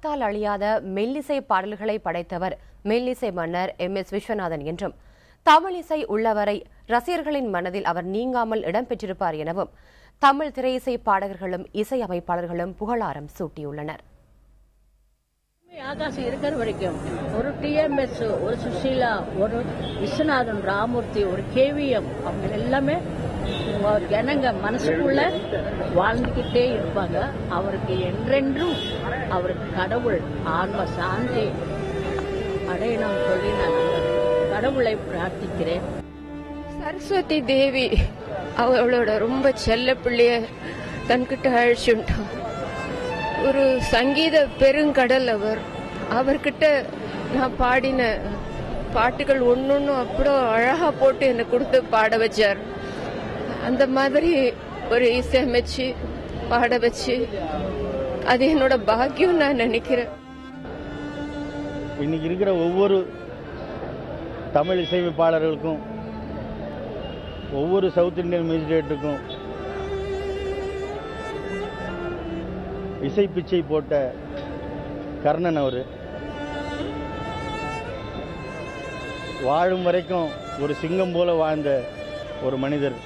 காலத்தால் அழியாத மெல்லிசை பாடல்களை படைத்தவர் மெல்லிசை மன்னர் MS விஸ்வநாதன் என்றும், தமிழிசை உள்ளவரை ரசிகர்களின் மனதில் அவர் நீங்காமல் இடம்பெற்றிருப்பார் எனவும் தமிழ் திரையிசை பாடகர்களும் இசையமைப்பாளர்களும் புகழாரம் சூட்டியுள்ளனர். ஆகாசம் இருக்கிற வரைக்கும் ஒரு TMS, ஒரு சுஷீலா, ஒரு விஸ்வநாதன், ராமூர்த்தி, ஒரு KVM அவங்க எல்லாமே ஜனங்க மனசுக்குள்ள வாழ்ந்துகிட்டே இருப்பாங்க. அவருக்கு என்றென்றும் அவருக்கு கடவுள் ஆன்ம சாந்தி அடையணும் சொல்லி நான் கடவுளை பிரார்த்திக்கிறேன். சரஸ்வதி தேவி அவளோட ரொம்ப செல்ல பிள்ளைய தன்கிட்ட அழிச்சுட்டான். ஒரு சங்கீத பெருங்கடல் அவர்கிட்ட நான் பாடின பாட்டுகள் ஒன்னொன்னும் அப்படி அழகா போட்டு என்னை கொடுத்து பாட வச்சார். அந்த மாதிரி ஒரு இசையமைச்சு பாட வச்சு அது என்னோட பாக்கியம் நான் நினைக்கிறேன். இன்னைக்கு இருக்கிற ஒவ்வொரு தமிழ் இசையமைப்பாளர்களுக்கும், ஒவ்வொரு சவுத் இந்தியன் மியூசிக் டைரக்டருக்கும் இசை பிச்சை போட்ட கர்ணன் அவர். வாழும் வரைக்கும் ஒரு சிங்கம் போல வாழ்ந்த ஒரு மனிதர்.